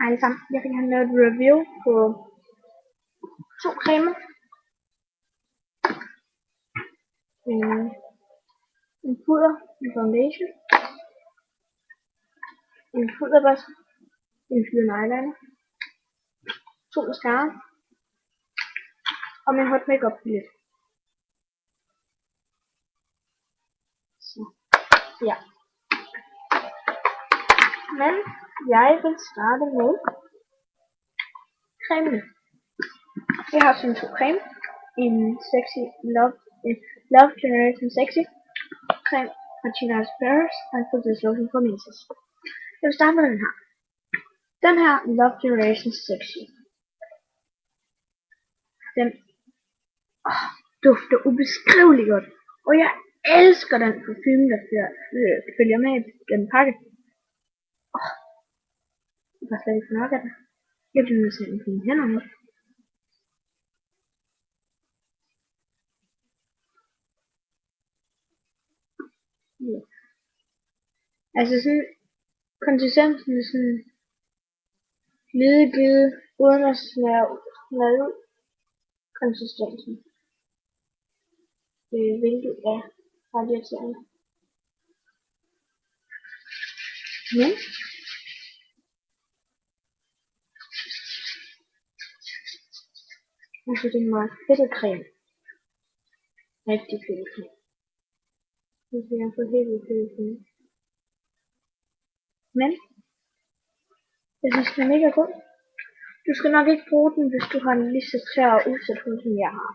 Hej sammen, jeg vil gerne lave et review på to cremer. En pudder, en foundation, en pudderbørste, en flydende eyeliner, to mascara og min hot makeup palette. Så ja. Men jeg vil starte med cremene. Jeg har sådan to creme. En sexy Love Generation Sexy creme fra China's Paris og en foundation fra Macy's. Jeg vil starte med den her. Den her Love Generation Sexy. Den dufter ubeskriveligt godt. Og jeg elsker den parfume, der følger med i den pakke. Jeg kan slet ikke få nok af den. Jeg bliver nødt til at finde hænderne. Ja. Altså sådan, konsistensen er sådan glide, uden at snære ud konsistensen. Hvilket er ret irriterende. Men altså det er meget fedtet creme. Rigtig fedtet creme. Det er jeg får helt vildt fedtet creme. Men jeg synes den er mega god. Du skal nok ikke bruge den, hvis du har en lige så tør og udsat hud, som jeg har.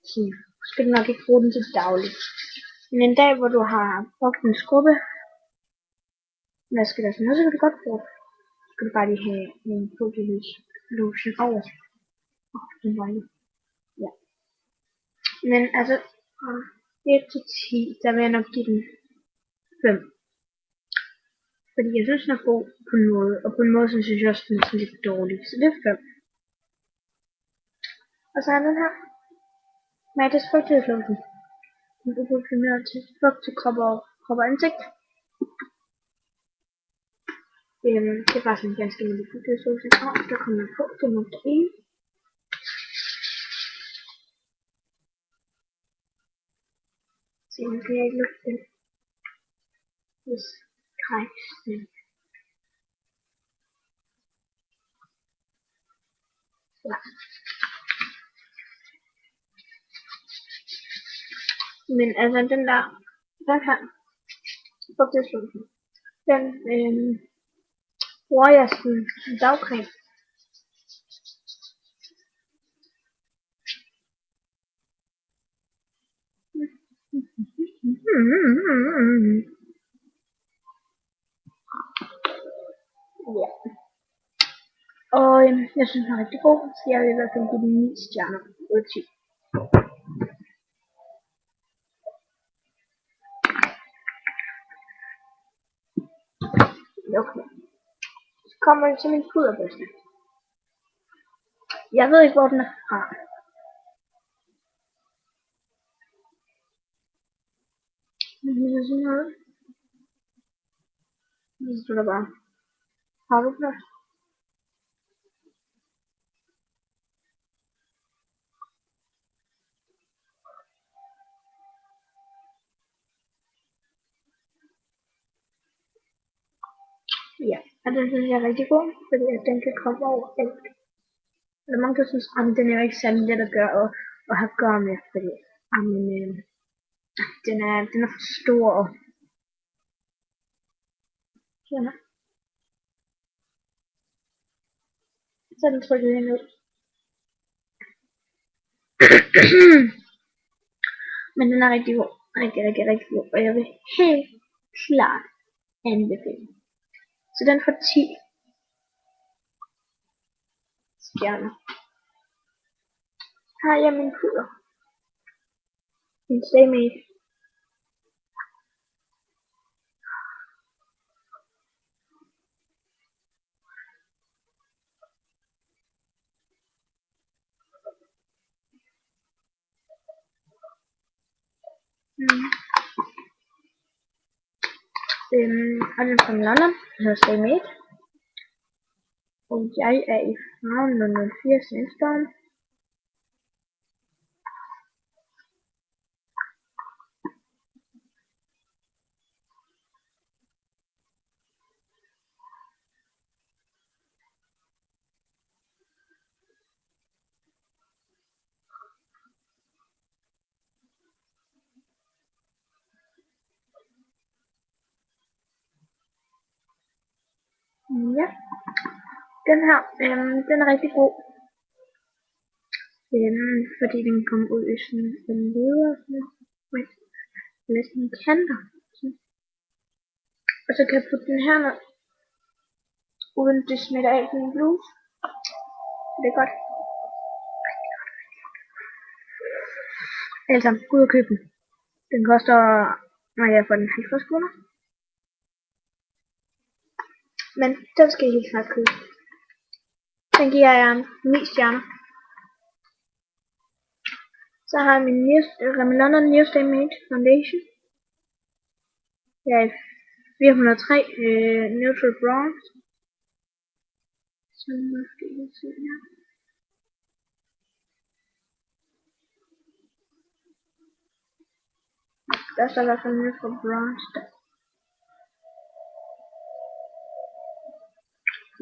Så du skal nok ikke bruge den til dagligt. Men en dag, hvor du har brugt en skrubbe, vasker dig sådan noget, så kan du godt bruge det. Så skal du bare lige have en fugtelys lotion over. Den var jo. Ja. Men altså, fra 1 til 10, der vil jeg nok give den 5. Fordi jeg synes, den er god på en måde, og på en måde, så synes jeg også, den er sådan lidt dårlig. Så det er 5. Og så er den her Matas fugtighedslotion. Den er proportioneret til fugt til krop og ansigt. Det er bare sådan en ganske almindelig fugtighedslotion. Og der kommer på, det er nok derinde. Så nu kan jeg ikke lukke den. Hvis kræks den. Ja. Men altså den her fugtighedslotion, den bruger jeg som dagcreme. Ja. Og jeg synes den er rigtig god, så jeg vil i hvert fald give den 9 stjerner ud af 10. Okay. Så kommer vi til min pudderbørste. Jeg ved ikke, hvor den er fra. Men det er sådan noget. Så står der bare, har du først? Ja, og den synes jeg er rigtig god, fordi at den kan komme over alt. Og man kan synes, at den er jo ikke særlig let at gøre og have gøre med, fordi den er for stor. Sådan her. Så er den trykket ind ud. Men den er rigtig god. Rigtig god. Og jeg vil helt klart anbefale. Så den får 10 stjerner. Her er min pudder. Min Stay Made. Og den er fra London. Den hedder Stay Made. Og jeg er i farven 004 Sandstorm. Ja, den her, den er rigtig god. Fordi den kommer ud i sådan en leder og sådan noget. Lidt sådan kanter. Sådan. Og så kan jeg putte den her ned, uden det smitter af på min bluse. Det er godt. Altså, ud og købe den. Den koster, når jeg får den 50 kroner. Men den skal jeg helt snart købe. Den giver jeg 9 stjerner. Så har jeg min Rimmel London Newstay Matte Foundation. Jeg er 403 Neutral Bronze. Så måske jeg se her. Der står i hvert fald Neutral Bronze der.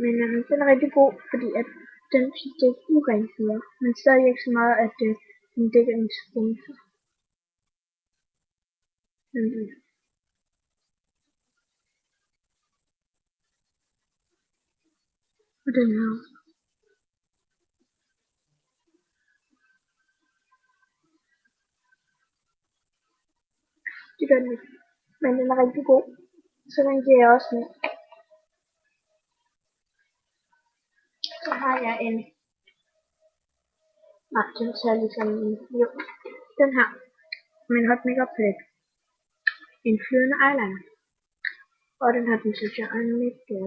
Men den er rigtig god, fordi at den det er urent mere. Men stadig ikke så meget, at den dækker en sponsor. Og den her. Det gør den ikke. Men den er rigtig god. Så den giver jeg også med. Så har jeg en. Nej, den tager ligesom en. Jo. Den her. Min hot makeup palette. En flydende eyeliner. Og den her, den synes jeg er mega.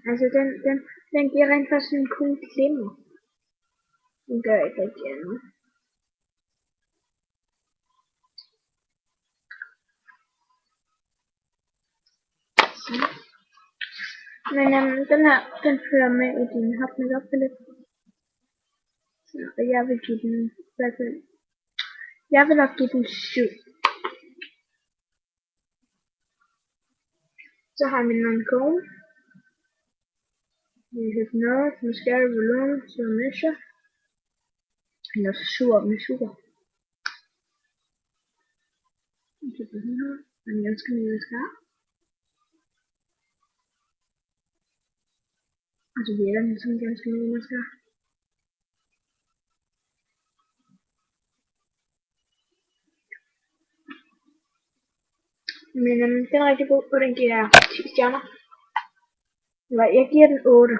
Altså den giver rent faktisk en cool glimmer. Den gør ikke rigtig andet. Så. Men den her, den følger med i din hot makeup palette. Så, og jeg vil give den i hvert fald. Jeg vil nok give den 7. Så har vi Lancôme. Vi har noget mascara volume til measure. Eller sur med sukker. Det er den her. Men jeg elsker min mascara. Og så virker den som ganske min mascara. Men den er rigtig god, og den giver jeg 10 stjerner. Eller jeg giver den 8.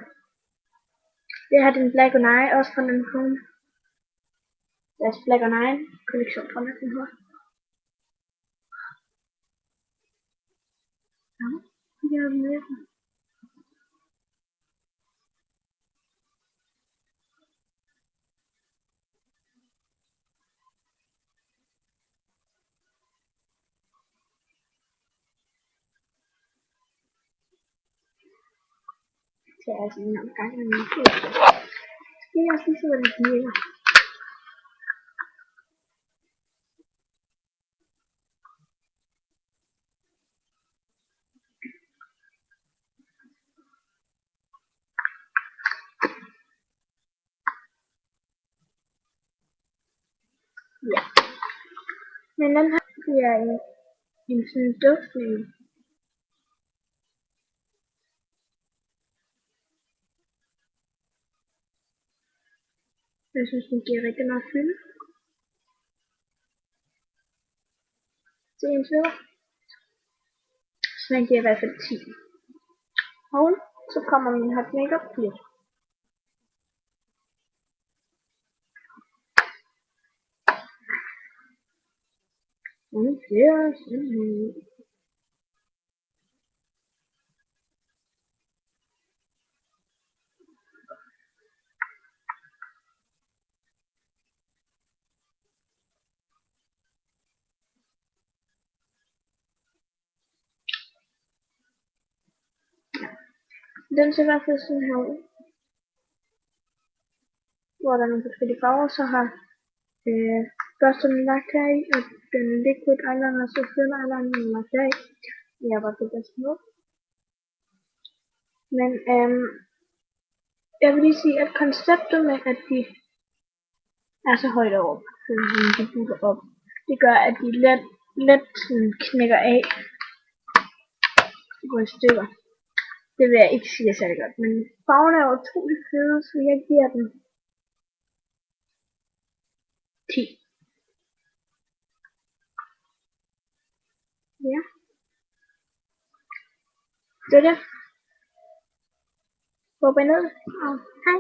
Det har den Black on Eye også fra Lancôme. Deres Black on Eye kollektion fra Lancôme. Ja, det er den virkelig. Så er altså en omgang med min fod. Det er også lige så, hvordan det virker. Ja. Men den her bliver en sådan duftning. Jeg synes, den giver rigtig meget fylde. Det er en fylder. Så den giver i hvert fald 10. Og så kommer min hot makeup lidt. Den ser i hvert fald sådan her ud, hvor der er nogle forskellige farver. Så har børsten lagt her i, og den liquid eyeliner, så fylder eyelineren lagt her i. Jeg har bare det bedste nu. Men jeg vil lige sige, at konceptet med, at de er så højt over, så de bygger op, det gør, at de let knækker af og går i stykker. Det vil jeg ikke sige er særlig godt, men farven er utrolig fede, så jeg giver den 10. Ja, det er det. Håber I ned. Og hej.